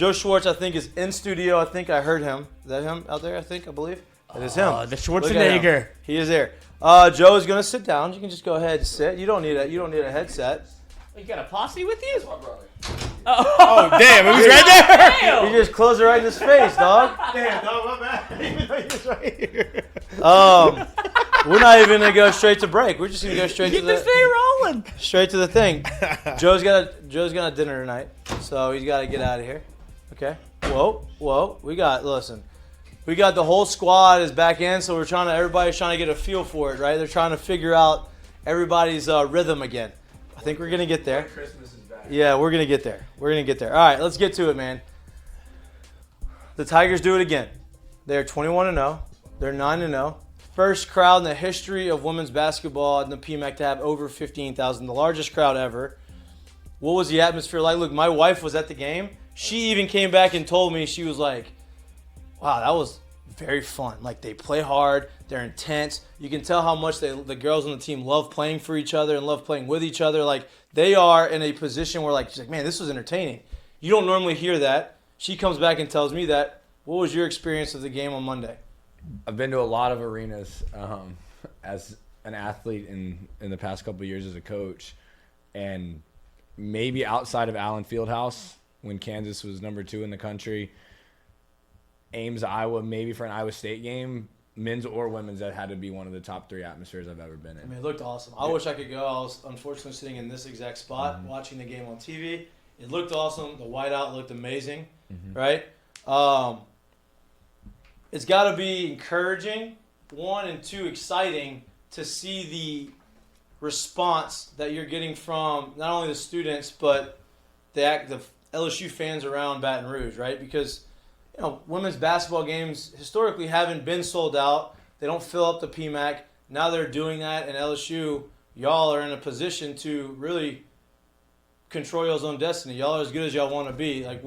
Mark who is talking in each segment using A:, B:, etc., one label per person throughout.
A: Joe Schwartz, I think, is in studio. I think I heard him. Is that him out there? I believe. It is him.
B: The Schwarzenegger.
A: He is there. Joe is gonna sit down. You can just go ahead and sit. You don't need a headset.
B: You got a posse with you?
C: That's my brother.
B: Oh,
D: Damn, it was right there.
B: damn.
A: You just close it right in his face, dog.
D: Damn, dog, my bad. Even though he was right here.
A: We're not even gonna go straight to break. We're just gonna go straight
B: Keep
A: to
B: this thing rolling.
A: straight to the thing. Joe's got dinner tonight, so he's got to get out of here. Okay. Whoa. We got the whole squad is back in, so everybody's trying to get a feel for it, right? They're trying to figure out everybody's rhythm again. I think we're gonna get there.
C: Christmas is back.
A: Yeah, we're gonna get there. All right, let's get to it, man. The Tigers do it again. They're 21-0. They're 9-0. First crowd in the history of women's basketball in the PMAC to have over 15,000, the largest crowd ever. What was the atmosphere like? Look, my wife was at the game. She even came back and told me, she was like, wow, that was very fun. Like, they play hard. They're intense. You can tell how much the girls on the team love playing for each other and love playing with each other. Like, they are in a position where, like, she's like, man, this was entertaining. You don't normally hear that. She comes back and tells me that. What was your experience of the game on Monday?
D: I've been to a lot of arenas as an athlete in the past couple of years as a coach, and maybe outside of Allen Fieldhouse when Kansas was number 2 in the country, Ames, Iowa, maybe for an Iowa State game, men's or women's, that had to be one of the top 3 atmospheres I've ever been in.
A: I mean, it looked awesome. I wish I could go. I was unfortunately sitting in this exact spot watching the game on TV. It looked awesome. The whiteout looked amazing, right? It's got to be encouraging, 1, and 2, exciting to see the response that you're getting from not only the students but the LSU fans around Baton Rouge, right? Because women's basketball games historically haven't been sold out. They don't fill up the PMAC. Now they're doing that, and LSU, y'all are in a position to really control y'all's own destiny. Y'all are as good as y'all want to be. Like,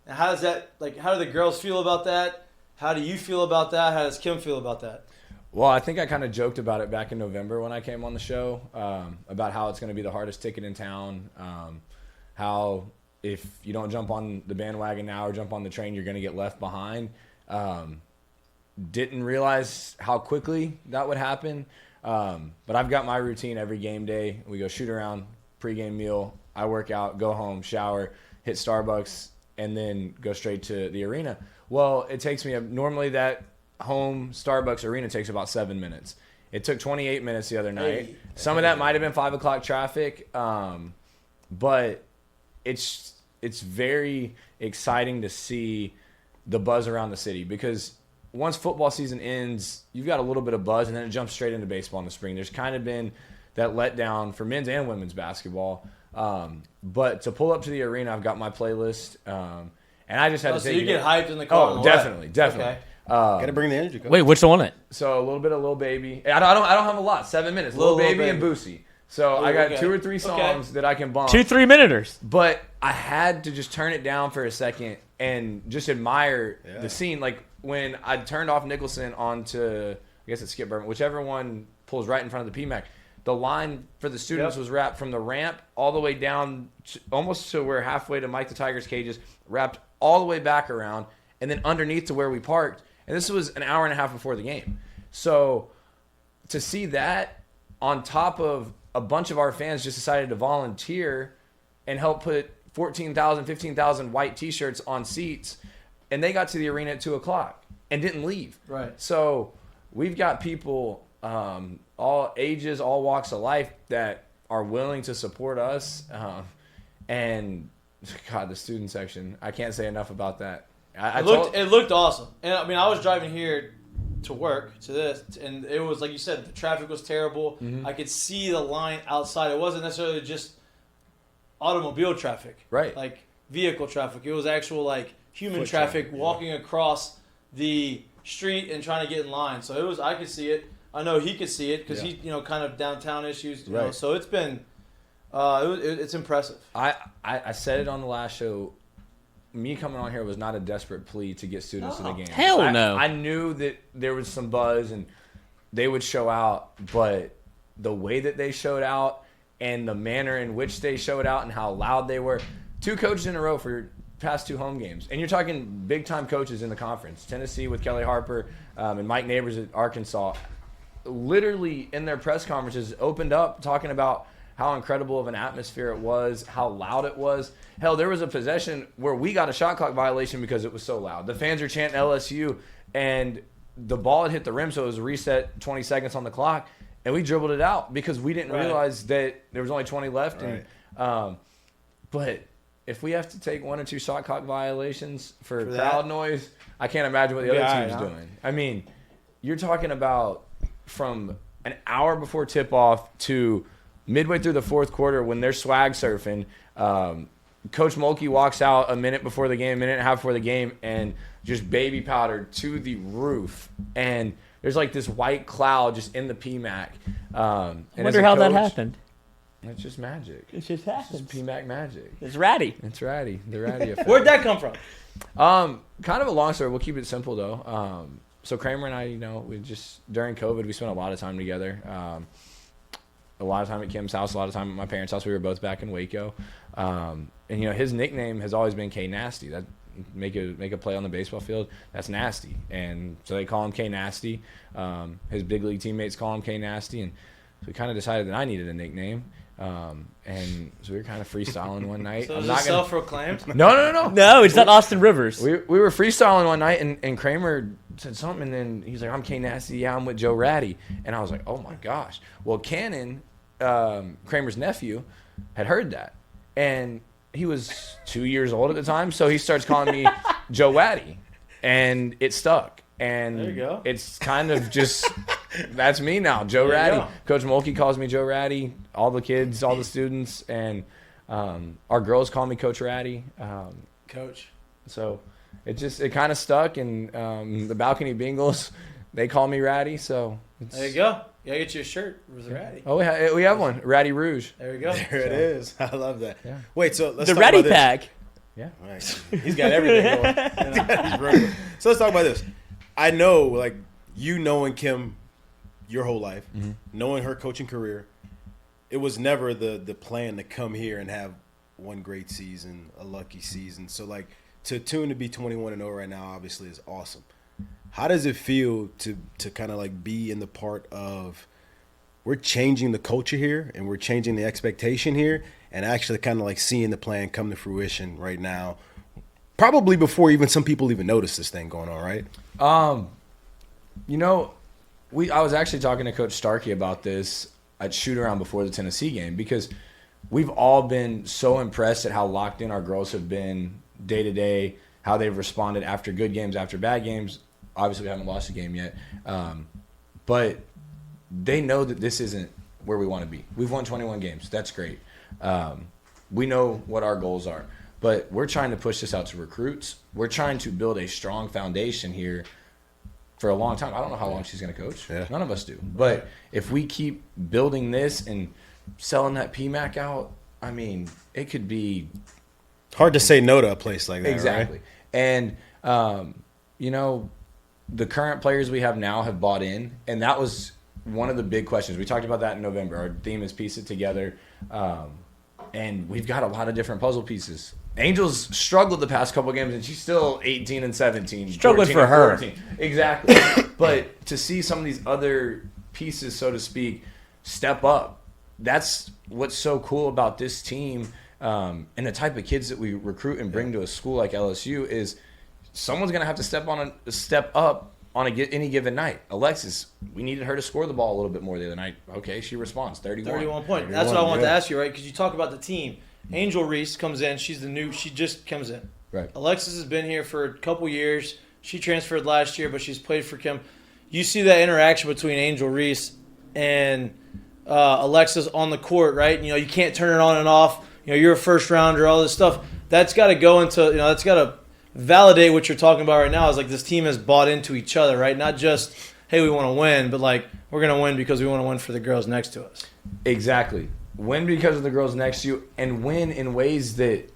A: how do the girls feel about that? How do you feel about that? How does Kim feel about that?
D: Well, I think I kind of joked about it back in November when I came on the show about how it's going to be the hardest ticket in town, how if you don't jump on the bandwagon now or jump on the train, you're going to get left behind. Didn't realize how quickly that would happen. But I've got my routine every game day. We go shoot around, pregame meal. I work out, go home, shower, hit Starbucks, and then go straight to the arena. Well, it takes me normally that home Starbucks arena takes about 7 minutes. It took 28 minutes the other night. Some of that might have been 5 o'clock traffic, but it's very exciting to see the buzz around the city, because once football season ends, you've got a little bit of buzz, and then it jumps straight into baseball in the spring. There's kind of been that letdown for men's and women's basketball. But to pull up to the arena, I've got my playlist, and I just had to say,
A: so you get hyped in the car.
D: Oh, definitely.
A: Okay.
D: Gotta
C: bring the energy. Coach.
B: Wait, which one it?
D: So a little bit of Lil Baby. I don't have a lot. 7 minutes. Lil Baby and Boosie. So I got 2 or 3 songs that I can bump.
B: 2-3 minuters.
D: But I had to just turn it down for a second and just admire the scene. Like when I turned off Nicholson onto, I guess it's Skip Bourbon, whichever one pulls right in front of the PMAC. The line for the students was wrapped from the ramp all the way down almost to where halfway to Mike the Tiger's cages, wrapped all the way back around, and then underneath to where we parked. And this was an hour and a half before the game. So to see that on top of a bunch of our fans just decided to volunteer and help put 14,000, 15,000 white T-shirts on seats, and they got to the arena at 2 o'clock and didn't leave.
A: Right.
D: So we've got people all ages, all walks of life that are willing to support us. And, God, the student section, I can't say enough about that.
A: It looked awesome. And, I mean, I was driving here to work, to this, and it was, like you said, the traffic was terrible. I could see the line outside. It wasn't necessarily just automobile traffic.
D: Right.
A: Like, vehicle traffic. It was actual, like, human traffic walking across the street and trying to get in line. So, I could see it. I know he could see it because he, kind of downtown issues. You know, so it's been, it's impressive.
D: I said it on the last show. Me coming on here was not a desperate plea to get students to the game.
B: Hell no.
D: I knew that there was some buzz and they would show out, but the way that they showed out and the manner in which they showed out and how loud they were. 2 coaches in a row for past 2 home games. And you're talking big-time coaches in the conference. Tennessee with Kelly Harper and Mike Neighbors at Arkansas. Literally in their press conferences opened up talking about how incredible of an atmosphere it was, how loud it was. Hell, there was a possession where we got a shot clock violation because it was so loud. The fans are chanting LSU, and the ball had hit the rim, so it was reset 20 seconds on the clock, and we dribbled it out because we didn't realize that there was only 20 left.
C: Right.
D: And but if we have to take 1 or 2 shot clock violations for crowd noise, I can't imagine what the other team's doing. I mean, you're talking about from an hour before tip-off to midway through the fourth quarter when they're swag surfing. Coach Mulkey walks out a minute before the game, a minute and a half before the game, and just baby powdered to the roof. And there's like this white cloud just in the PMAC.
B: I wonder how that happened.
D: It's just magic.
B: It just happens.
D: It's PMAC magic.
B: It's ratty.
D: It's ratty. The ratty effect.
A: Where'd that come from?
D: Kind of a long story. We'll keep it simple though. So Kramer and I, we just during COVID we spent a lot of time together. A lot of time at Kim's house, a lot of time at my parents' house. We were both back in Waco. And his nickname has always been K Nasty. That make a play on the baseball field, that's nasty. And so they call him K Nasty. His big league teammates call him K Nasty, and so we kind of decided that I needed a nickname. And so we were kind of freestyling one night.
A: So is it self-proclaimed?
D: No.
B: No, it's not Austin Rivers.
D: We were freestyling one night, and Kramer said something, and then he's like, I'm K Nasty, yeah, I'm with Joe Ratty. And I was like, oh my gosh. Well, Cannon, Kramer's nephew, had heard that. And he was 2 years old at the time, so he starts calling me Joe Ratty. And it stuck. And
A: there you go.
D: It's kind of just, that's me now, Joe Ratty. Coach Mulkey calls me Joe Ratty, all the kids, all the students, and our girls call me Coach Ratty.
A: Coach.
D: So it kind of stuck, and the Balcony Bengals, they call me Ratty, so.
A: There you go. You gotta get you a shirt with a Ratty.
D: Oh, we have one, Ratty Rouge.
A: There we go.
C: There it is. I love that.
D: Yeah.
C: Wait, so let's
B: The
C: talk
B: Ratty
C: about this.
B: pack.
D: Yeah.
C: Right. He's got everything going. He's ready. So let's talk about this. I know, like, you knowing Kim your whole life, knowing her coaching career, it was never the plan to come here and have one great season, a lucky season. So, like, to be 21-0 right now obviously is awesome. How does it feel to kind of, like, be in the part of we're changing the culture here and we're changing the expectation here and actually kind of, like, seeing the plan come to fruition right now, probably before even some people even notice this thing going on, right?
D: I was actually talking to Coach Starkey about this at shoot-around before the Tennessee game because we've all been so impressed at how locked in our girls have been day-to-day, how they've responded after good games, after bad games. Obviously, we haven't lost a game yet. But they know that this isn't where we want to be. We've won 21 games. That's great. We know what our goals are. But we're trying to push this out to recruits. We're trying to build a strong foundation here for a long time. I don't know how long she's going to coach.
C: Yeah.
D: None of us do. But if we keep building this and selling that PMAC out, I mean, it could be
C: hard to say no to a place like that,
D: exactly.
C: Right?
D: And, the current players we have now have bought in, and that was one of the big questions. We talked about that in November. Our theme is Piece It Together, and we've got a lot of different puzzle pieces. Angel's struggled the past couple games, and she's still 18 and 17.
B: Struggling
D: 14
B: for
D: and
B: her.
D: 14. Exactly. But to see some of these other pieces, so to speak, step up, that's what's so cool about this team and the type of kids that we recruit and bring to a school like LSU is someone's going to have to step up on any given night. Alexis, we needed her to score the ball a little bit more the other night. Okay, she responds, 31
A: points. That's what I wanted to ask you, right? Because you talk about the team. Angel Reese comes in. She just comes in.
D: Right.
A: Alexis has been here for a couple years. She transferred last year, but she's played for Kim. You see that interaction between Angel Reese and Alexis on the court, right? You can't turn it on and off. You're a first rounder, all this stuff. That's got to go into, that's got to validate what you're talking about right now is like this team has bought into each other, right? Not just, hey, we want to win, but like we're going to win because we want to win for the girls next to us.
D: Exactly. Win because of the girls next to you and win in ways that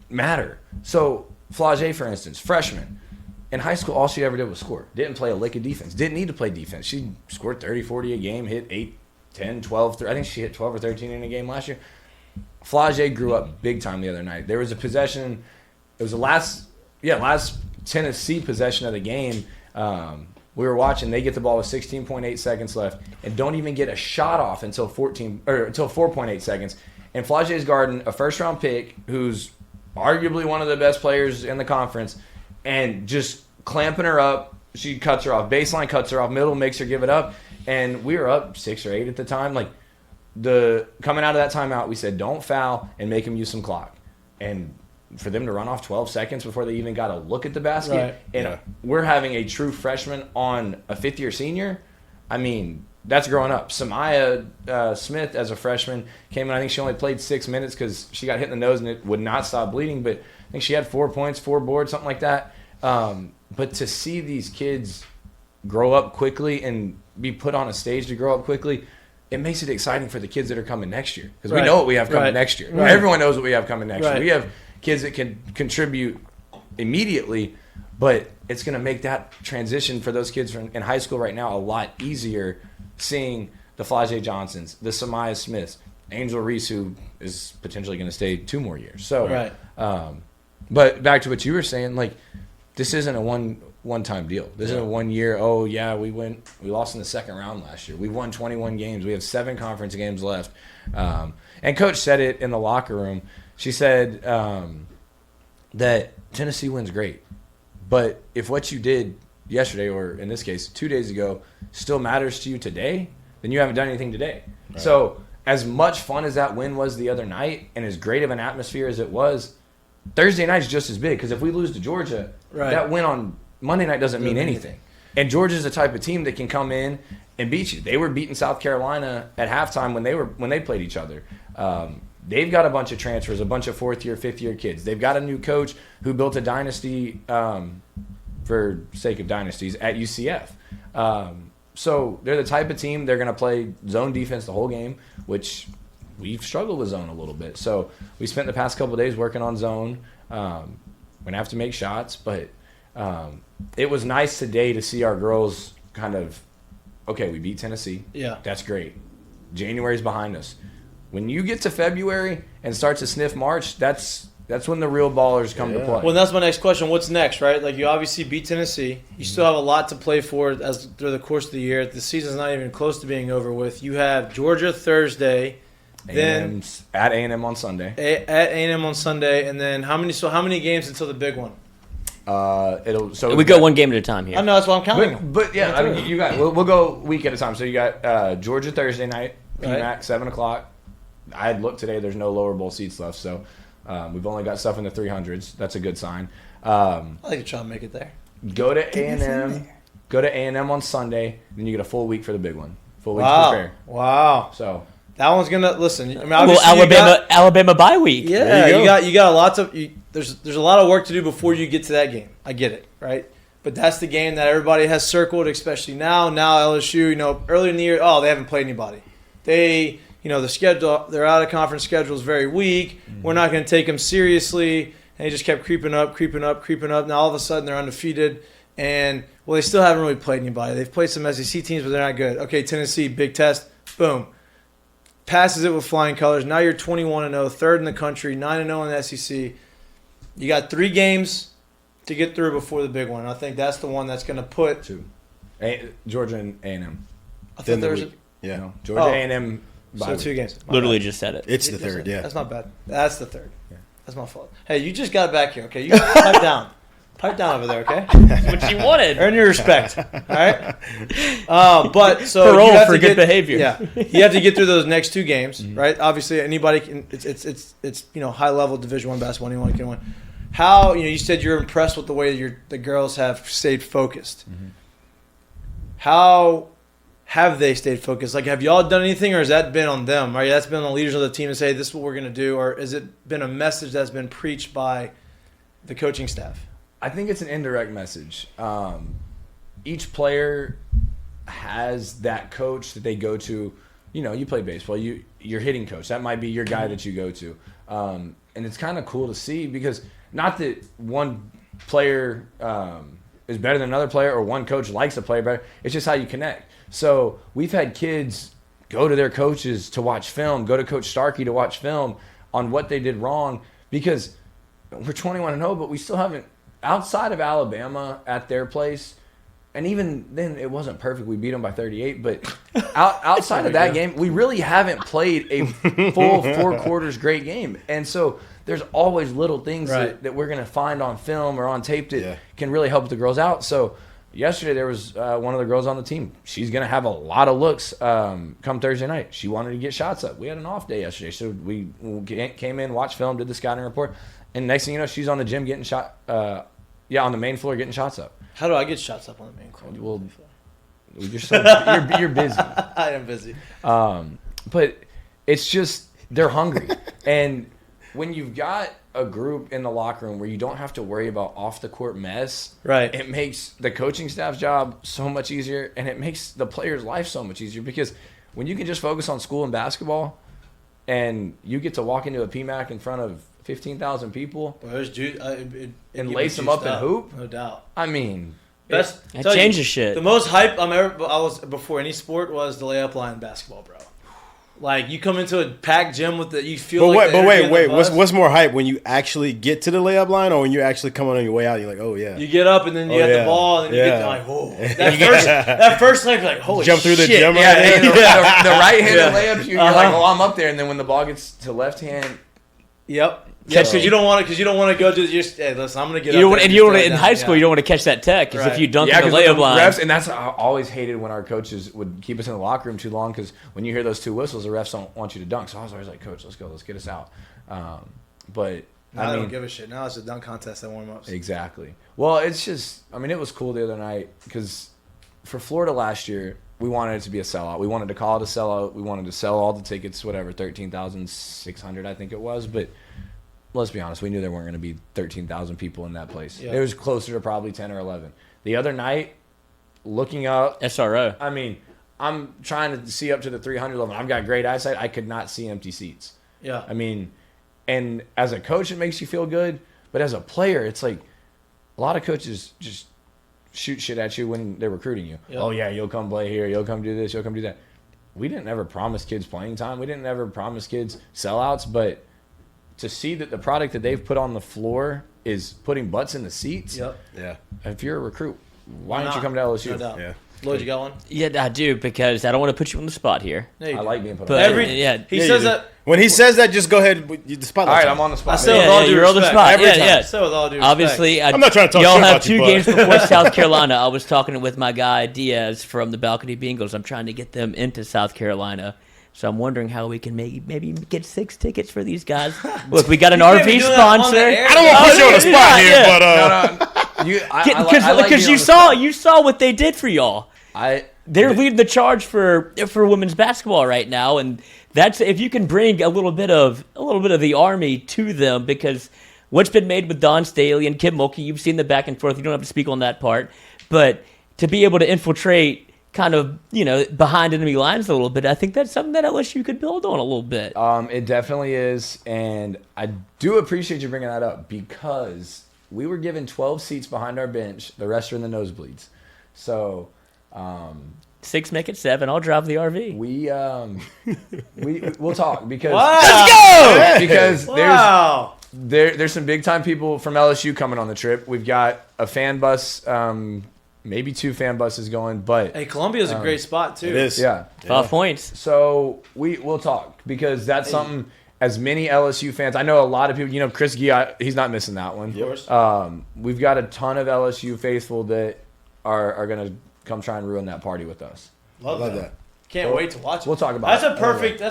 D: matter. So Flage, for instance, freshman. In high school, all she ever did was score. Didn't play a lick of defense. Didn't need to play defense. She scored 30, 40 a game, hit 8, 10, 12. I think she hit 12 or 13 in a game last year. Flage grew up big time the other night. There was a possession it was the last Tennessee possession of the game. We were watching. They get the ball with 16.8 seconds left and don't even get a shot off until 4.8 seconds. And Flage's guarding a first-round pick who's arguably one of the best players in the conference and just clamping her up. She cuts her off. Baseline cuts her off. Middle makes her give it up. And we were up 6 or 8 at the time. Like, coming out of that timeout, we said, don't foul and make them use some clock. And for them to run off 12 seconds before they even got to look at the basket.
A: Right.
D: And we're having a true freshman on a fifth-year senior. I mean, that's growing up. Samaya Smith, as a freshman, came in. I think she only played 6 minutes because she got hit in the nose and it would not stop bleeding. But I think she had 4 points, 4 boards, something like that. But to see these kids grow up quickly and be put on a stage to grow up quickly, it makes it exciting for the kids that are coming next year. Because we know what we have coming next year. Right. Everyone knows what we have coming next year. We have kids that can contribute immediately, but it's going to make that transition for those kids in high school right now a lot easier, seeing the Flage Johnsons, the Samaya Smiths, Angel Reese, who is potentially going to stay 2 more years. So, but back to what you were saying, like, this isn't a one-time deal. This isn't a 1 year, we lost in the second round last year. We won 21 games. We have 7 conference games left. And Coach said it in the locker room. She said that Tennessee wins great. But if what you did yesterday, or in this case 2 days ago, still matters to you today, then you haven't done anything today. Right. So as much fun as that win was the other night and as great of an atmosphere as it was, Thursday night is just as big. Because if we lose to Georgia, that win on Monday night doesn't mean anything. And Georgia's the type of team that can come in and beat you. They were beating South Carolina at halftime when they played each other. They've got a bunch of transfers, a bunch of 4th-year, 5th-year kids. They've got a new coach who built a dynasty, for sake of dynasties, at UCF. So they're the type of team, they're going to play zone defense the whole game, which we've struggled with zone a little bit. So we spent the past couple of days working on zone. We're going to have to make shots, but it was nice today to see our girls kind of, okay, we beat Tennessee. Yeah. That's great. January's behind us. When you get to February and start to sniff March, that's when the real ballers come to play.
A: Well, that's my next question. What's next, right? Like, you obviously beat Tennessee. You still have a lot to play for as through the course of the year. The season's not even close to being over with. You have Georgia Thursday, then
D: at A&M on Sunday.
A: At A&M on Sunday, and then how many games until the big one?
B: We go one game at a time here.
A: I know, that's what I'm counting.
D: But yeah, I mean, you got. We'll go week at a time. So you got Georgia Thursday night, PMAC 7:00. I had looked today. There's no lower bowl seats left, so we've only got stuff in the 300s. That's a good sign.
A: I like to try and make it there.
D: Go to A&M. Go to A&M on Sunday. Then you get a full week for the big one. Full week to prepare.
A: Wow.
D: So
A: that one's gonna listen. I mean,
B: Alabama bye week.
A: Yeah, you got lots of. There's a lot of work to do before you get to that game. I get it, right? But that's the game that everybody has circled, especially now. Now LSU, early in the year, they haven't played anybody. The schedule, their out of conference schedule is very weak. Mm-hmm. We're not going to take them seriously. And they just kept creeping up. Now all of a sudden they're undefeated. And, they still haven't really played anybody. They've played some SEC teams, but they're not good. Okay, Tennessee, big test. Boom. Passes it with flying colors. Now you're 21-0, third in the country, 9-0 in the SEC. You got 3 games to get through before the big one. I think that's the one that's going to put
D: 2. Georgia and A&M.
A: I thought there was
D: Georgia A&M.
A: So 2 games.
B: Literally just said it.
C: It's the third, yeah.
A: That's not bad. That's the third. Yeah. That's my fault. Hey, you just got back here, okay? You pipe down. Pipe down over there, okay?
B: That's what you wanted.
A: Earn your respect, all right? But so
B: parole
A: you have
B: for good behavior.
A: Yeah, you have to get through those next 2 games, right? Obviously, anybody can. It's high level Division I basketball. Anyone can win. How you said you're impressed with the way the girls have stayed focused. Mm-hmm. How have they stayed focused? Like, have y'all done anything, or has that been on them? Right, that's been on the leaders of the team to say this is what we're going to do, or has it been a message that's been preached by the coaching staff?
D: I think it's an indirect message. Each player has that coach that they go to. You play baseball. Your hitting coach. That might be your guy that you go to. And it's kind of cool to see, because not that one player is better than another player or one coach likes a player better. It's just how you connect. So we've had kids go to their coaches to watch film, go to Coach Starkey to watch film on what they did wrong, because we're 21-0, but we still haven't, outside of Alabama at their place, and even then it wasn't perfect. We beat them by 38, but outside of that game, we really haven't played a full 4 quarters great game. And so there's always little things that we're going to find on film or on tape that can really help the girls out. So yesterday there was one of the girls on the team. She's going to have a lot of looks come Thursday night. She wanted to get shots up. We had an off day yesterday, so we came in, watched film, did the scouting report, and next thing you know, she's on the gym getting shot. On the main floor getting shots up.
A: How do I get shots up on the main floor?
D: Well, you're busy.
A: I am busy.
D: But it's just they're hungry, and when you've got a group in the locker room where you don't have to worry about off the court mess,
A: right?
D: It makes the coaching staff's job so much easier, and it makes the players' life so much easier because when you can just focus on school and basketball, and you get to walk into a PMAC in front of 15,000 people and lace them up and hoop,
A: no doubt.
D: I mean,
B: that changes shit.
A: The most hype I was before any sport was the layup line in basketball, bro. Like you come into a packed gym with you feel. But
C: wait. What's more hype when you actually get to the layup line, or when you actually come on your way out? You're like, oh yeah.
A: You get up and then you get the ball, and then you get like, whoa. That first layup, you're like, holy
C: jump through the gym.
D: The right-handed layup, you're like, oh, I'm up there, and then when the ball gets to left hand,
A: yep. Yeah, because you don't want to go to just. Hey, listen, I'm gonna get.
B: In high school, you don't want to catch that tech because if you dunk in the layup line,
D: refs, and that's I always hated when our coaches would keep us in the locker room too long because when you hear those 2 whistles, the refs don't want you to dunk. So I was always like, Coach, let's go, let's get us out. But
A: I don't give a shit. Now it's a dunk contest and warm ups.
D: Exactly. Well, it's just. I mean, it was cool the other night because for Florida last year, we wanted it to be a sellout. We wanted to call it a sellout. We wanted to sell all the tickets, whatever, 13,600, I think it was, but. Let's be honest, we knew there weren't going to be 13,000 people in that place. Yep. It was closer to probably 10 or 11. The other night, looking up...
B: SRO.
D: I mean, I'm trying to see up to the 300 level. I've got great eyesight. I could not see empty seats.
A: Yeah.
D: I mean, and as a coach, it makes you feel good. But as a player, it's like a lot of coaches just shoot shit at you when they're recruiting you. Yep. Oh, yeah, you'll come play here. You'll come do this. You'll come do that. We didn't ever promise kids playing time. We didn't ever promise kids sellouts, but... to see that the product that they've put on the floor is putting butts in the seats.
A: Yep.
C: Yeah.
D: If you're a recruit, why don't you come to LSU?
A: No doubt.
C: Yeah.
A: Lloyd, you got one?
B: Yeah, I do because I don't want to put you on the spot here.
D: I like being put on
B: the
D: spot.
A: He says that.
C: When he says that, just go ahead. The spotlight.
D: All right, I'm on the spot.
A: I say with all due
B: you're
A: respect.
B: on the spot.
A: Every time.
B: Yeah.
A: So with all due respect.
B: Obviously,
C: I'm not trying to talk
B: y'all
C: shit
B: have
C: about
B: 2
C: you,
B: games before South Carolina. I was talking with my guy Diaz from the Balcony Bengals. I'm trying to get them into South Carolina. So I'm wondering how we can maybe get 6 tickets for these guys. Look, we got an RV sponsor.
C: I don't want to put you on the spot here, but
B: because you saw what they did for y'all. They're leading the charge for women's basketball right now, and that's if you can bring a little bit of the Army to them because what's been made with Don Staley and Kim Mulkey, you've seen the back and forth. You don't have to speak on that part, but to be able to infiltrate. Kind of, behind enemy lines a little bit. I think that's something that LSU could build on a little bit.
D: It definitely is, and I do appreciate you bringing that up because we were given 12 seats behind our bench. The rest are in the nosebleeds. So,
B: 6 make it 7. I'll drive the RV.
D: We'll talk because
B: let's go
D: because there's some big time people from LSU coming on the trip. We've got a fan bus. Maybe 2 fan buses going, but...
A: Hey, Columbia's a great spot, too.
C: It is.
D: Yeah.
B: 5 points.
D: So, we'll talk, because that's something, as many LSU fans... I know a lot of people... Chris Gee, he's not missing that one.
A: Of course.
D: We've got a ton of LSU faithful that are going to come try and ruin that party with us.
A: Love that. Can't wait to watch it.
D: We'll talk about
A: That's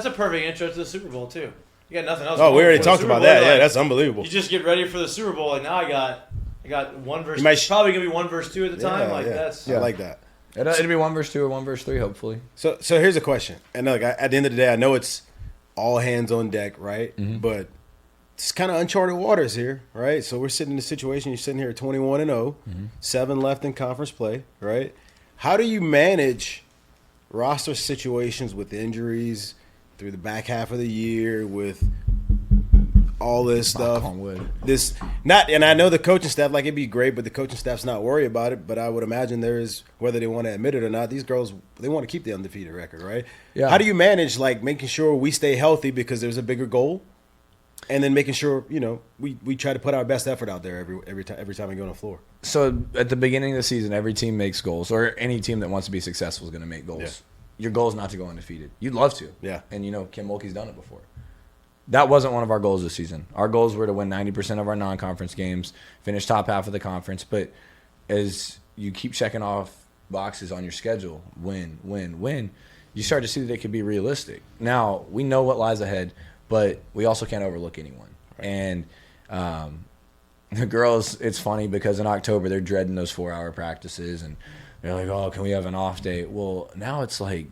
A: a perfect intro to the Super Bowl, too. You got nothing else.
C: Oh, we already talked about that. Yeah, that's unbelievable.
A: You just get ready for the Super Bowl, and now I got 1 verse. Probably gonna be 1 verse 2 at the time. That's.
C: I like that.
D: It'll be 1 verse 2 or 1 verse 3, hopefully.
C: So here's a question, and look, at the end of the day, I know it's all hands on deck, right? Mm-hmm. But it's kind of uncharted waters here, right? So we're sitting in a situation. You're sitting here at 21-0, 7 left in conference play, right? How do you manage roster situations with injuries through the back half of the year with all this stuff? And I know the coaching staff, it'd be great, but the coaching staff's not worried about it. But I would imagine there is, whether they want to admit it or not, these girls, they want to keep the undefeated record, right? Yeah. How do you manage making sure we stay healthy because there's a bigger goal? And then making sure, we try to put our best effort out there every time we go on the floor.
D: So at the beginning of the season, every team makes goals, or any team that wants to be successful is going to make goals.
C: Yeah.
D: Your goal is not to go undefeated. You'd love to.
C: Yeah.
D: And, Kim Mulkey's done it before. That wasn't one of our goals this season. Our goals were to win 90% of our non-conference games, finish top half of the conference. But as you keep checking off boxes on your schedule, win, you start to see that it could be realistic. Now, we know what lies ahead, but we also can't overlook anyone. Right. And the girls, it's funny because in October they're dreading those 4-hour practices, and they're like, oh, can we have an off day? Well, now it's like,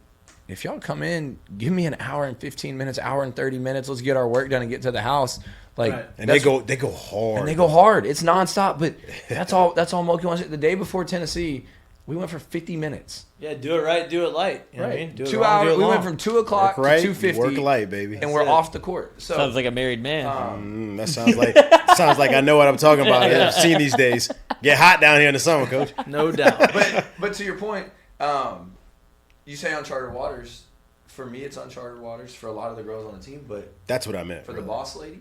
D: if y'all come in, give me an hour and 15 minutes, hour and 30 minutes. Let's get our work done and get to the house. Like,
A: right.
C: And they go hard.
D: And they go hard. It's nonstop. But that's all Mulkey wants. The day before Tennessee, we went for 50 minutes.
A: Yeah, do it right, do it light. You know what I mean? Do it
D: 2
A: wrong,
D: hours.
A: do it
D: We
A: long.
D: went from 2 o'clock
C: Work right,
D: to 2:50.
C: work light, baby.
D: And we're off the court. So
B: Sounds like a married man.
C: That sounds like I know what I'm talking about. I've seen these days. Get hot down here in the summer, Coach.
A: No doubt.
D: But to your point, you say uncharted waters. For me, it's uncharted waters for a lot of the girls on the team, but
C: That's what I meant.
D: for the boss lady,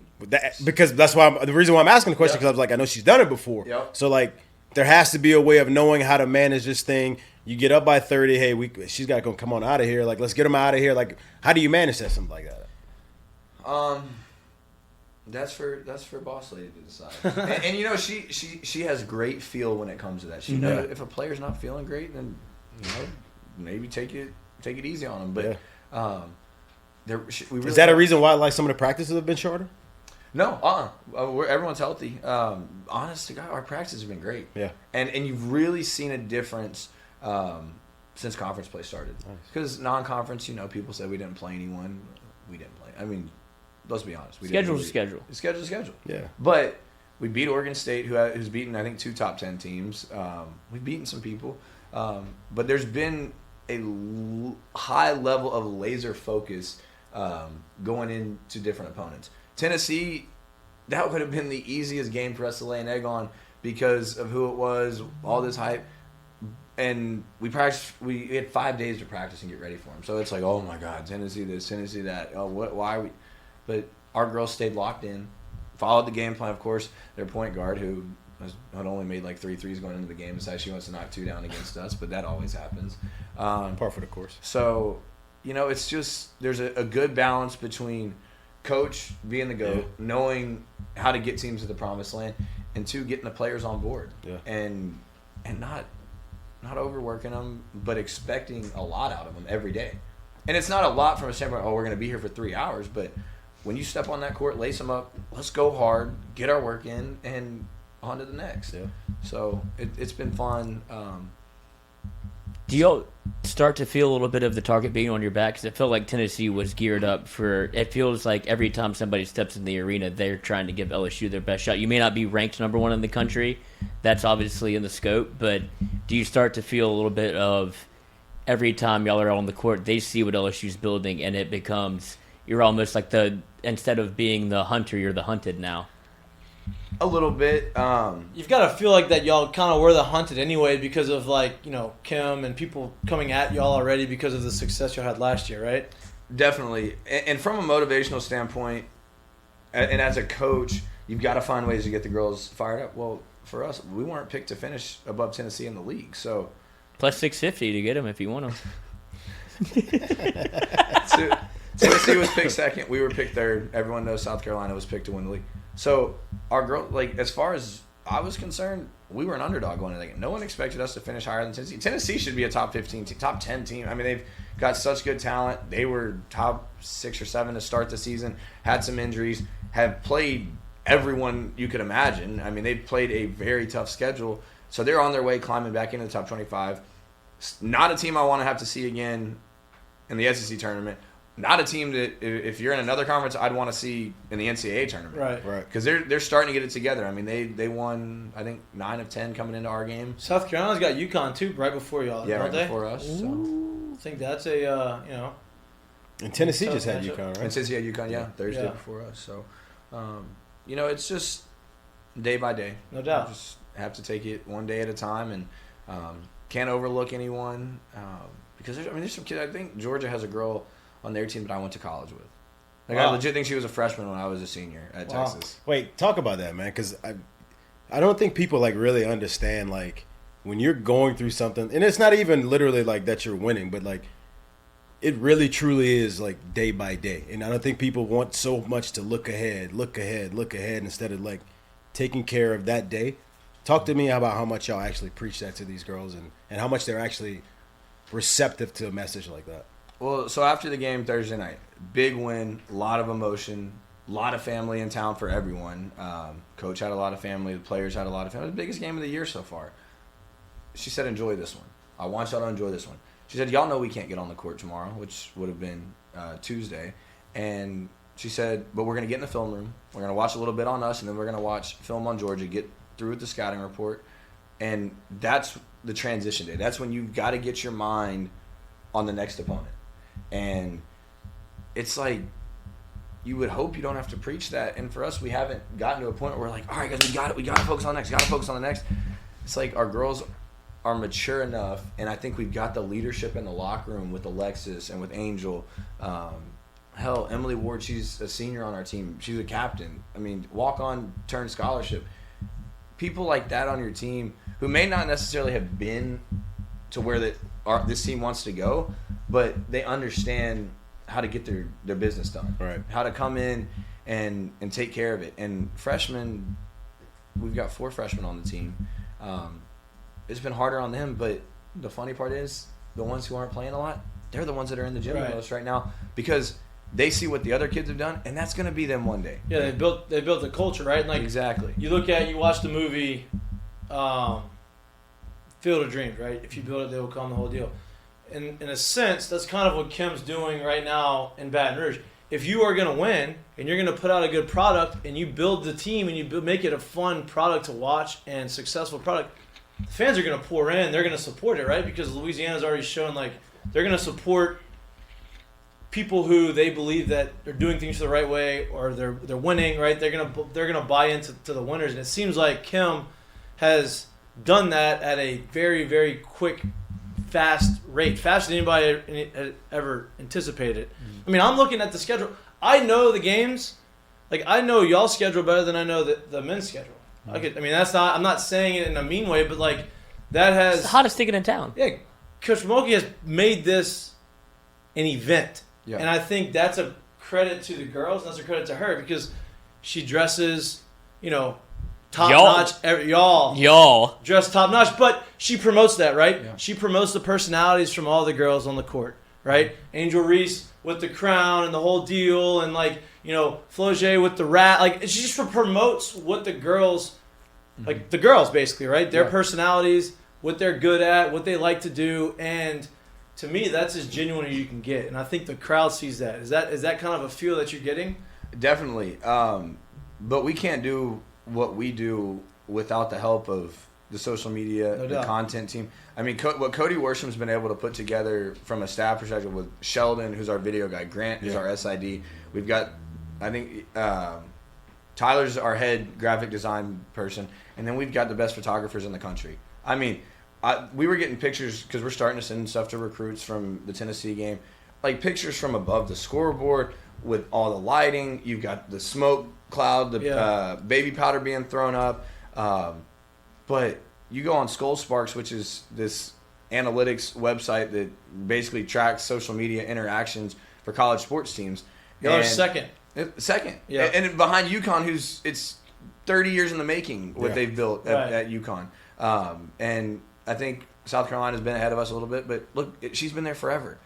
C: Because that's why the reason why I'm asking the question, because I was like, I know she's done it before.
D: Yep.
C: So like, there has to be a way of knowing how to manage this thing. You get up by 30. Hey, she's got to go. Come on out of here. Like, let's get them out of here. Like, how do you manage that? Something like that.
D: that's for boss lady to decide. and she has great feel when it comes to that. She knows if a player's not feeling great, then maybe take it easy on them. But
C: Yeah.
D: we really
C: Is that a reason why like some of the practices have been shorter?
D: No, everyone's healthy. Honest to God, our practices have been great.
C: Yeah.
D: And you've really seen a difference since conference play started. Because non-conference, people said we didn't play anyone. We didn't play. I mean, let's be honest.
B: Schedule's a schedule.
D: Schedule's a schedule.
C: Yeah.
D: But we beat Oregon State, who's beaten, I think, 2 top 10 teams. We've beaten some people. But there's been a high level of laser focus going into different opponents. Tennessee, that would have been the easiest game for us to lay an egg on because of who it was, all this hype. And we practiced. We had 5 days to practice and get ready for them. So it's like, oh my God, Tennessee this, Tennessee that. Oh, why are we? But our girls stayed locked in, followed the game plan. Of course, their point guard, who had only made like 3 threes going into the game, decided she wants to knock 2 down against us. But that always happens.
C: Par for the course.
D: So, it's just there's a good balance between coach being the GOAT, knowing how to get teams to the promised land, and 2, getting the players on board.
C: Yeah.
D: And not overworking them, but expecting a lot out of them every day. And it's not a lot from a standpoint, we're going to be here for 3 hours, but when you step on that court, lace them up, let's go hard, get our work in, and on to the next.
C: Yeah.
D: So it's been fun.
B: Do you start to feel a little bit of the target being on your back? Because it felt like Tennessee was geared up for – it feels like every time somebody steps in the arena, they're trying to give LSU their best shot. You may not be ranked number 1 in the country. That's obviously in the scope. But do you start to feel a little bit of every time y'all are on the court, they see what LSU's building, and it becomes – you're almost like instead of being the hunter, you're the hunted now?
D: A little bit.
A: You've got to feel like that y'all kind of were the hunted anyway because of Kim and people coming at y'all already because of the success y'all had last year, right?
D: Definitely. And from a motivational standpoint, and as a coach, you've got to find ways to get the girls fired up. Well, for us, we weren't picked to finish above Tennessee in the league, so
B: plus 650 to get them if you want them.
D: Tennessee was picked 2nd. We were picked 3rd. Everyone knows South Carolina was picked to win the league. So our girl, as far as I was concerned, we were an underdog going into the game. No one expected us to finish higher than Tennessee. Tennessee should be a top 15 team, top 10 team. I mean, they've got such good talent. They were top 6 or 7 to start the season, had some injuries, have played everyone you could imagine. I mean, they've played a very tough schedule. So they're on their way climbing back into the top 25. Not a team I want to have to see again in the SEC tournament. Not a team that, if you're in another conference, I'd want to see in the NCAA tournament.
A: Right.
D: Because they're starting to get it together. I mean, they won, I think, 9 of 10 coming into our game.
A: South Carolina's got UConn, too, right before y'all,
D: Yeah,
A: don't
D: right
A: they?
D: before us. So.
A: I think that's a,
C: And Tennessee just had
A: matchup.
C: UConn, right?
D: And Tennessee had UConn, Thursday before us. So, it's just day by day.
A: No doubt.
D: You just have to take it one day at a time and can't overlook anyone. Because there's some kid. I think Georgia has a girl on their team that I went to college with. Like I legit think she was a freshman when I was a senior at Texas.
C: Wait, talk about that, man, because I don't think people like really understand like when you're going through something, and it's not even literally like that you're winning, but like it really truly is like day by day. And I don't think people want so much to look ahead instead of like taking care of that day. Talk to me about how much y'all actually preach that to these girls and how much they're actually receptive to a message like that.
D: Well, so after the game Thursday night, big win, a lot of emotion, a lot of family in town for everyone. Coach had a lot of family. The players had a lot of family. The biggest game of the year so far. She said, enjoy this one. I want y'all to enjoy this one. She said, y'all know we can't get on the court tomorrow, which would have been Tuesday. And she said, but we're going to get in the film room. We're going to watch a little bit on us, and then we're going to watch film on Georgia, get through with the scouting report. And that's the transition day. That's when you've got to get your mind on the next opponent. And it's like you would hope you don't have to preach that. And for us, we haven't gotten to a point where we're like, all right, guys, we got it. We got to focus on the next. Got to focus on the next. It's like our girls are mature enough, and I think we've got the leadership in the locker room with Alexis and with Angel. Hell, Emily Ward, she's a senior on our team. She's a captain. I mean, walk-on, turn scholarship. People like that on your team who may not necessarily have been to where this team wants to go, but they understand how to get their business done.
C: Right.
D: How to come in and take care of it. And freshmen, we've got 4 freshmen on the team. It's been harder on them, but the funny part is the ones who aren't playing a lot, they're the ones that are in the gym the most right now because they see what the other kids have done, and that's going to be them one day.
A: Yeah, they built the culture, right? And like
D: exactly.
A: You watch the movie Field of Dreams, right? If you build it, they will come, the whole deal. In a sense, that's kind of what Kim's doing right now in Baton Rouge. If you are going to win and you're going to put out a good product and you build the team and you make it a fun product to watch and successful product, the fans are going to pour in. They're going to support it, right? Because Louisiana's already shown like they're going to support people who they believe that they're doing things the right way or they're winning, right? They're gonna buy into the winners, and it seems like Kim has done that at a very, very quick, fast rate, faster than anybody had ever anticipated. I mean, I'm looking at the schedule. I know the games, like I know y'all's schedule better than I know the men's schedule. That's not. I'm not saying it in a mean way, but like that has
B: it's the hottest ticket in town.
A: Yeah, Coach Mulkey has made this an event.
D: Yeah.
A: And I think that's a credit to the girls, and that's a credit to her because she dresses, top notch. Y'all dress top notch, but she promotes that, right? Yeah. She promotes the personalities from all the girls on the court, right? Angel Reese with the crown and the whole deal, and Floje with the rat. Like she just promotes what the girls, like the girls basically, right? Their personalities, what they're good at, what they like to do, and to me, that's as genuine as you can get, and I think the crowd sees that. Is that kind of a feel that you're getting?
D: Definitely, but we can't do what we do without the help of the social media, the content team. I mean, what Cody Worsham's been able to put together from a staff perspective with Sheldon, who's our video guy, Grant, who's our SID. We've got, I think, Tyler's our head graphic design person, and then we've got the best photographers in the country. I mean, we were getting pictures because we're starting to send stuff to recruits from the Tennessee game, like pictures from above the scoreboard with all the lighting. You've got the smoke cloud, the baby powder being thrown up. But you go on Skull Sparks, which is this analytics website that basically tracks social media interactions for college sports teams.
A: You're second.
D: Yeah. And behind UConn, it's 30 years in the making what they've built at UConn. And I think South Carolina's been ahead of us a little bit, but look, she's been there forever.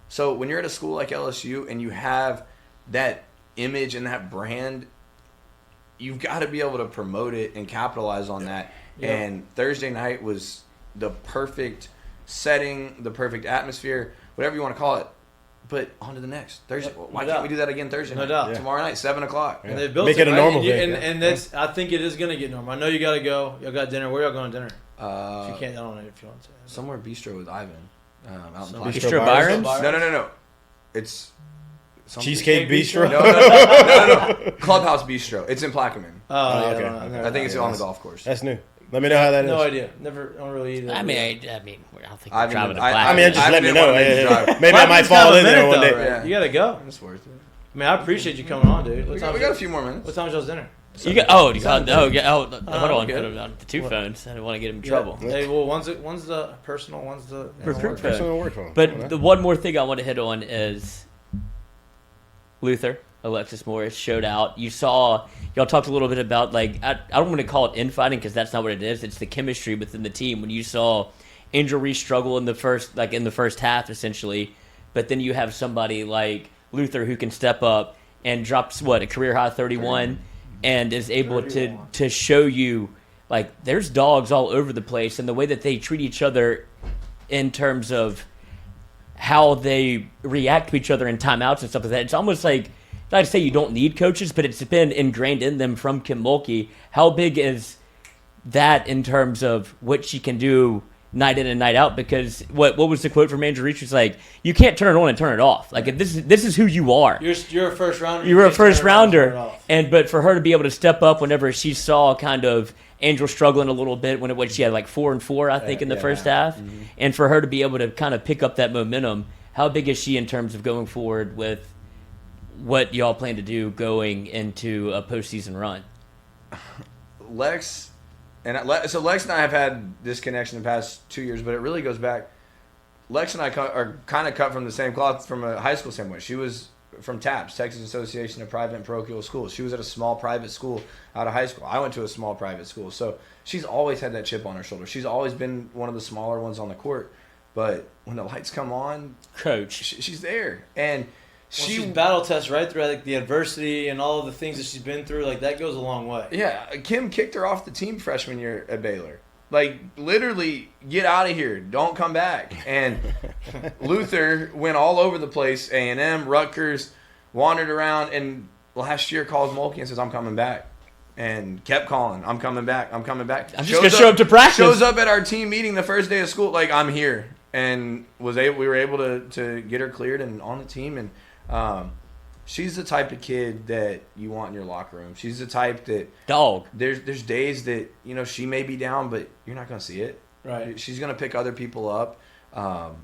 D: So when you're at a school like LSU and you have that image and that brand, you've got to be able to promote it and capitalize on that. Yep. And Thursday night was the perfect setting, the perfect atmosphere, whatever you want to call it. But on to the next Thursday. Why can't we do that again Thursday night?
A: No doubt.
D: Tomorrow night, 7 o'clock.
A: And they built
C: Make it a normal
A: thing.
C: thing.
A: And that's. I think it is going to get normal. I know you got to go. Y'all got dinner. Where y'all going to dinner? If you can't, I don't know if you want to say.
D: Somewhere bistro with Ivan. Out in
B: Bistro Byron?
D: No. It's
C: Cheesecake Bistro?
D: No. Clubhouse Bistro. It's in Plaquemine.
A: Oh,
C: okay.
D: I think it's on the golf course.
C: That's new. Let me know how that is.
A: No idea. Never. Don't really eat it.
B: I don't think we're driving to
C: I mean, just let me know.
D: Drive.
C: Maybe I might fall in there one day.
A: Right? You got to go.
D: It's worth it.
A: I mean, I appreciate you coming on, dude.
E: We got a few more minutes.
A: What time was y'all's dinner?
B: You got hold on,
A: good.
B: hold on. The two phones. I don't want to get him in trouble.
A: Hey, well, one's the personal, one's the
B: Work
C: Personal work phone.
B: But the one more thing I want to hit on is Luther, Alexis Morris showed out. You saw, y'all talked a little bit about, like, I don't want to call it infighting because that's not what it is. It's the chemistry within the team. When you saw Angel Reese struggle in the first half, essentially, but then you have somebody like Luther who can step up and drops, a career high 31 and is able to show you, like, there's dogs all over the place, and the way that they treat each other in terms of how they react to each other in timeouts and stuff like that. It's almost like, not to say you don't need coaches, but it's been ingrained in them from Kim Mulkey. How big is that in terms of what she can do night in and night out? Because what was the quote from Angel Reese? It's like, you can't turn it on and turn it off. Like, if this is who you are.
A: You're a first rounder.
B: You're a first rounder, but for her to be able to step up whenever she saw kind of Angel struggling a little bit when she had like 4 and 4, I think, in the first half, and for her to be able to kind of pick up that momentum, how big is she in terms of going forward with what y'all plan to do going into a postseason run?
E: Lex and I have had this connection the past 2 years, but it really goes back. Lex and I are kind of cut from the same cloth from a high school standpoint. She was from TAPS, Texas Association of Private and Parochial Schools. She was at a small private school out of high school. I went to a small private school. So she's always had that chip on her shoulder. She's always been one of the smaller ones on the court. But when the lights come on,
B: Coach,
E: she's there. And
A: she's battle tested right through, like, the adversity and all of the things that she's been through. Like, that goes a long way.
E: Yeah, Kim kicked her off the team freshman year at Baylor. Like, literally, get out of here. Don't come back. And Luther went all over the place, A&M, Rutgers, wandered around, and last year calls Mulkey and says, I'm coming back. And kept calling, I'm coming back, I'm coming back.
B: I'm just going to show up to practice.
E: Shows up at our team meeting the first day of school, like, I'm here. And we were able to get her cleared and on the team. And she's the type of kid that you want in your locker room. She's the type that There's days that, you know, she may be down, but you're not going to see it.
A: Right.
E: She's going to pick other people up. And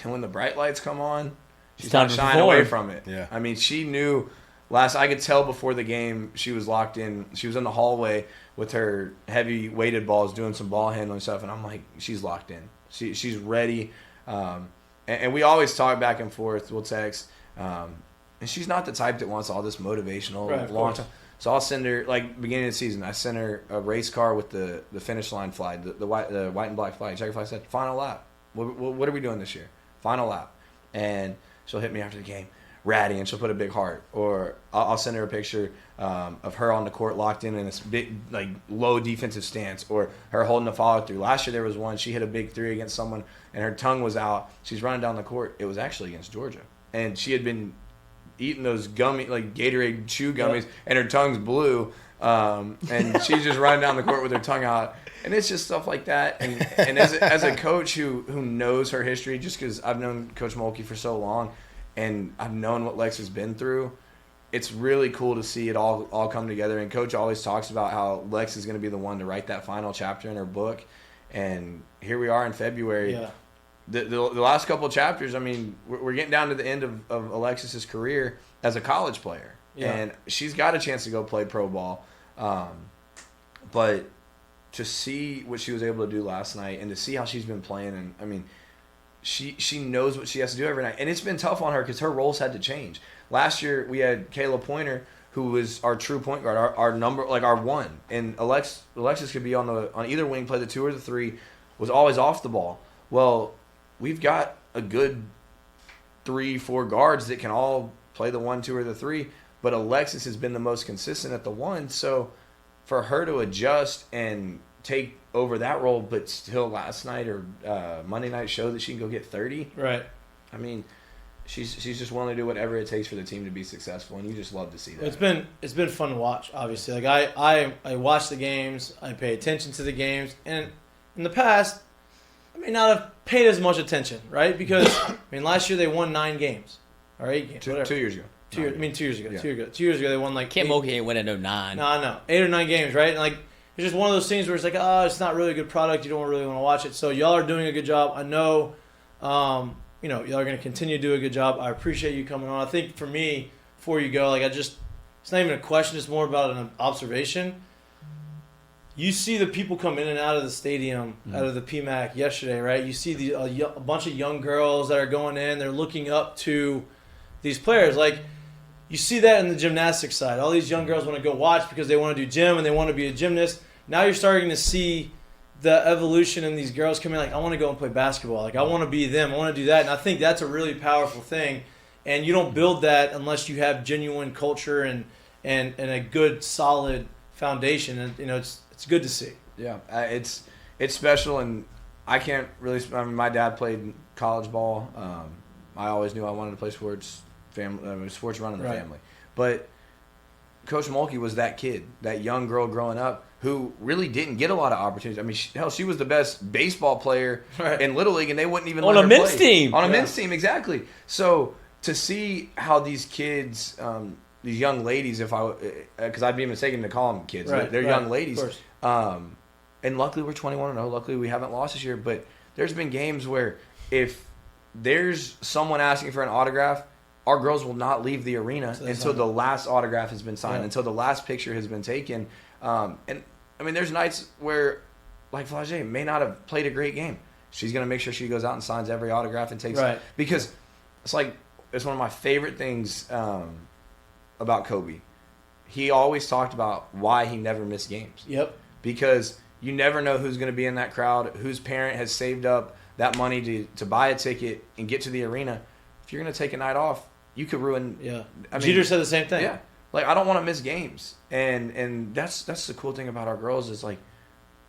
E: then when the bright lights come on, she's
B: time
E: not
B: to
E: shying
B: perform.
E: away from it.
C: Yeah.
E: I mean, she knew I could tell before the game she was locked in. She was in the hallway with her heavy weighted balls doing some ball handling stuff, and I'm like, she's locked in. She's ready. And we always talk back and forth. We'll text. And she's not the type that wants all this motivational long time. So I'll send her, like, beginning of the season, I sent her a race car with the finish line flag, the white and black flag. Checker flag said, final lap. What are we doing this year? Final lap. And she'll hit me after the game, ratty, and she'll put a big heart. Or I'll send her a picture of her on the court locked in this big, like, low defensive stance, or her holding a follow through. Last year there was one, she hit a big three against someone, and her tongue was out. She's running down the court. It was actually against Georgia. And she had been eating those gummy, like Gatorade chew gummies, and her tongue's blue, and she's just running down the court with her tongue out, and it's just stuff like that. And as a coach who knows her history, just because I've known Coach Mulkey for so long, and I've known what Lex has been through, it's really cool to see it all come together. And Coach always talks about how Lex is going to be the one to write that final chapter in her book, and here we are in February.
A: Yeah.
E: The last couple of chapters, I mean, we're getting down to the end of Alexis's career as a college player. Yeah. And she's got a chance to go play pro ball. But to see what she was able to do last night and to see how she's been playing, and I mean, she knows what she has to do every night. And it's been tough on her because her roles had to change. Last year, we had Kayla Pointer, who was our true point guard, our number, like our one. And Alexis could be on either wing, play the 2 or the 3, was always off the ball. Well, we've got a good 3-4 guards that can all play the 1, 2, or the 3, but Alexis has been the most consistent at the 1. So for her to adjust and take over that role, but still last night or Monday night show that she can go get 30.
A: Right.
E: I mean, she's just willing to do whatever it takes for the team to be successful, and you just love to see that.
A: It's been fun to watch. Obviously, like I watch the games, I pay attention to the games, and in the past, I may not have paid as much attention, right? Because I mean, last year they won 9 games, or 8 games,
E: 2 years ago.
A: 2 years ago.
E: Yeah.
A: 2 years ago they won like.
B: Kim Mulkey ain't winning no 9.
A: No, 8 or 9 games, right? And like it's just one of those things where it's like, it's not really a good product. You don't really want to watch it. So y'all are doing a good job. I know, y'all are going to continue to do a good job. I appreciate you coming on. I think for me, before you go, it's not even a question, it's more about an observation. You see the people come in and out of the stadium, out of the PMAC yesterday, right? You see a bunch of young girls that are going in, they're looking up to these players. You see that in the gymnastics side. All these young girls want to go watch because they want to do gym and they want to be a gymnast. Now you're starting to see the evolution in these girls coming I want to go and play basketball. I want to be them. I want to do that. And I think that's a really powerful thing. And you don't build that unless you have genuine culture and a good, solid foundation. And, it's good to see.
E: Yeah, it's special, and I can't really. My dad played college ball. I always knew I wanted to play sports. Sports run in the family. But Coach Mulkey was that kid, that young girl growing up who really didn't get a lot of opportunities. I mean, she was the best baseball player in Little League, and they wouldn't even
B: on
E: let
B: a
E: her
B: men's
E: play.
B: team.
E: On a men's team, exactly. So to see how these kids, these young ladies, because I'd be mistaken to call them kids, they're young ladies. And luckily we're 21-0. Luckily we haven't lost this year. But there's been games where if there's someone asking for an autograph, our girls will not leave the arena until the last autograph has been signed, until the last picture has been taken. And I mean, there's nights where, Flage may not have played a great game. She's going to make sure she goes out and signs every autograph and takes it. Because it's one of my favorite things about Kobe. He always talked about why he never missed games.
A: Yep.
E: Because you never know who's going to be in that crowd, whose parent has saved up that money to buy a ticket and get to the arena. If you're going to take a night off, you could ruin.
A: Yeah. Jeter said the same thing.
E: Yeah. I don't want to miss games. And that's the cool thing about our girls is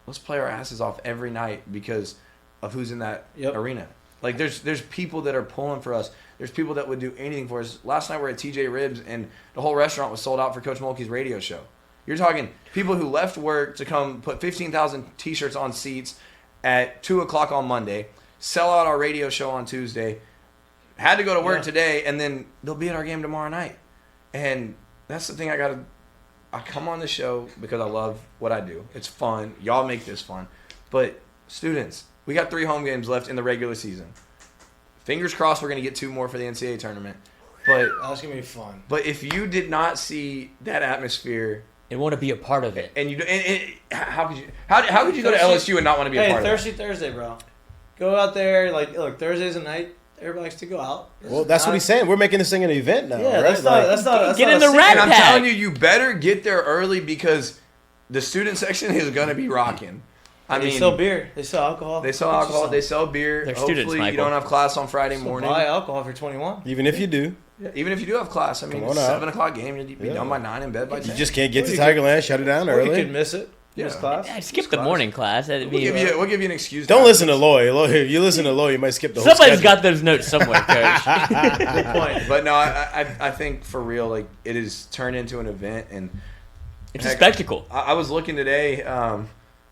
E: let's play our asses off every night because of who's in that arena. There's people that are pulling for us. There's people that would do anything for us. Last night we were at TJ Ribs and the whole restaurant was sold out for Coach Mulkey's radio show. You're talking people who left work to come put 15,000 T-shirts on seats at 2 o'clock on Monday, sell out our radio show on Tuesday, had to go to work today, and then they'll be at our game tomorrow night. And that's the thing I come on the show because I love what I do. It's fun. Y'all make this fun. But students, we got 3 home games left in the regular season. Fingers crossed we're going to get 2 more for the NCAA tournament. But
A: that's going to be fun.
E: But if you did not see that atmosphere
B: and want to be a part of it,
E: and how could you go to LSU and not want to be a part of it?
A: Thursday, bro. Go out there. Look, Thursdays at night. Everybody likes to go out.
C: Well, that's what he's saying. We're making this thing an event now.
A: Yeah,
C: right?
A: that's not
B: get in the
A: secret.
B: rat
E: And I'm
B: pack.
E: telling you, you better get there early because the student section is going to be rocking.
A: They sell beer. They sell alcohol.
E: They sell alcohol. They sell beer.
B: They're
E: Hopefully,
B: students, Michael.
E: you don't have class on Friday morning.
A: Buy alcohol if you're 21.
C: Even if you do.
E: Yeah, even if you do have class. I mean, it's 7 o'clock game. You'll be done by 9 in bed by 10.
C: You just can't get to Tigerland. Shut it down
A: Or
C: early.
A: you could miss it. Miss class.
B: I skip the morning class.
E: We'll give you an excuse.
C: Don't listen to Loy. If you listen to Loy, you might skip the whole
B: Somebody's
C: schedule.
B: got those notes somewhere, Coach.
A: Good point.
E: But no, I think for real, it is turned into an event, and
B: It's a spectacle.
E: I was looking today.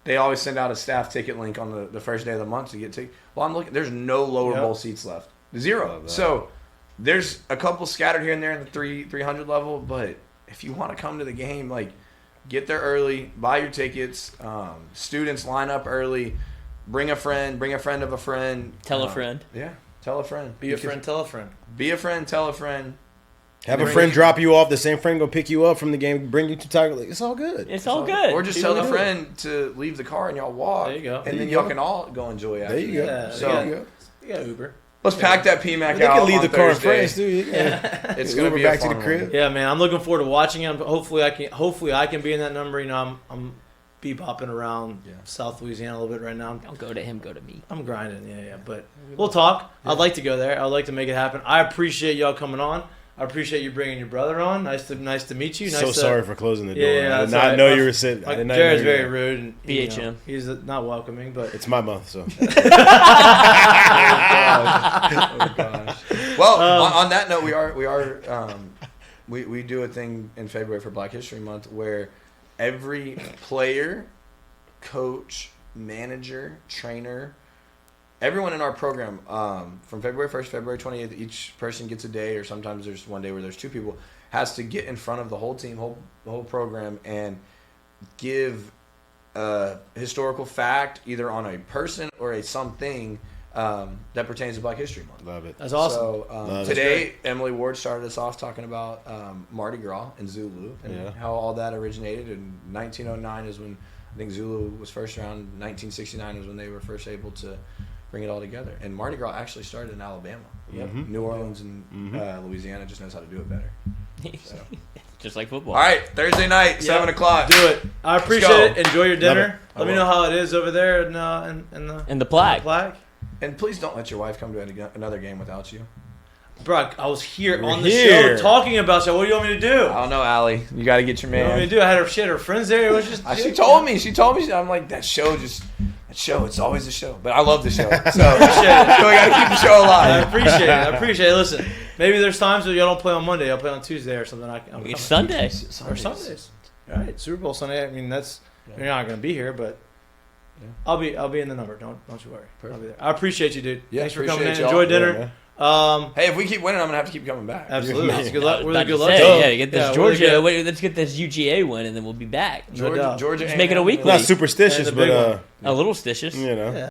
E: They always send out a staff ticket link on the first day of the month to get tickets. Well, I'm looking. There's no lower bowl seats left. 0. So there's a couple scattered here and there in the 300 level. But if you want to come to the game, get there early, buy your tickets. Students line up early. Bring a friend of a friend.
B: Tell a friend.
E: Yeah, tell a friend.
A: Be a friend, tell a friend.
E: Be a friend, tell a friend.
C: Have a friend drop you off. The same friend go pick you up from the game, bring you to Tigerland. It's all good.
B: It's all good.
E: Or just tell the friend to leave the car and y'all walk.
A: There you go.
E: And then y'all can all go enjoy it.
C: There you go.
A: Yeah,
E: So
A: you got Uber.
E: let's pack that PMAC
C: They
E: out
C: can leave
E: on
C: the car in
E: Thursday.
C: France too. Yeah.
E: It's going to be
C: back
E: a
C: to
E: fun
C: the crib.
E: one.
A: Yeah, man. I'm looking forward to watching it. Hopefully I can be in that number. I'm bebopping around South Louisiana a little bit right now.
B: Don't go to him, go to me.
A: I'm grinding, yeah. But we'll talk. I'd like to go there. I'd like to make it happen. I appreciate y'all coming on. I appreciate you bringing your brother on. Nice to meet you.
C: Sorry for closing the door.
A: Yeah,
C: I did
A: that's
C: not
A: all right.
C: know you were sitting. I did not
A: Jared's
C: know you
A: very
C: were.
A: rude. And,
B: BHM.
A: He's not welcoming, but
C: It's my month, so.
E: Oh, gosh. Well, on that note, we do a thing in February for Black History Month where every player, coach, manager, trainer, everyone in our program, from February 1st, February 28th, each person gets a day, or sometimes there's one day where there's 2 people, has to get in front of the whole team, the whole program, and give a historical fact, either on a person or a something that pertains to Black History Month.
C: Love it.
A: That's awesome.
E: So today, Emily Ward started us off talking about Mardi Gras and Zulu and how all that originated. In 1909 is when I think Zulu was first around. 1969 is when they were first able to bring it all together. And Mardi Gras actually started in Alabama. New Orleans and Louisiana just knows how to do it better. So.
B: Just like football.
E: All right, Thursday night, 7 o'clock.
A: Do it. I appreciate it. Enjoy your dinner. Let me
E: will.
A: know how it is over there in
B: And the plaque.
E: And please don't let your wife come to another game without you.
A: Bro, I was here on the show talking about you. What do you want me to do?
E: I don't know, Allie. You got to get your man.
A: What do you want me to do? I had her friends there. It was just.
E: She told me. I'm like, that show, it's always a show. But I love the show. So, appreciate it. So we got to keep the show alive.
A: I appreciate it. Listen, maybe there's times where y'all don't play on Monday. I'll play on Tuesday or something.
B: It's Sunday.
A: Or Sundays. All right, Super Bowl Sunday. I mean, you're not going to be here, but I'll be in the number. Don't you worry.
E: Perfect.
A: I'll be there. I appreciate you, dude.
E: Yeah,
A: Thanks for coming in.
E: y'all.
A: Enjoy dinner.
E: Hey, if we keep winning, I'm going to have to keep coming back.
A: Absolutely. It's good luck. We're the
B: About to
A: good luck.
B: say, get this
A: we're the
B: Georgia.
A: good-
B: Wait, let's get this UGA win, and then we'll be back.
A: No doubt.
E: Georgia
B: Let's make it a
E: A&M.
B: weekly.
C: Not superstitious,
A: And the big
C: but
B: A little stitious.
C: you know.
A: Yeah.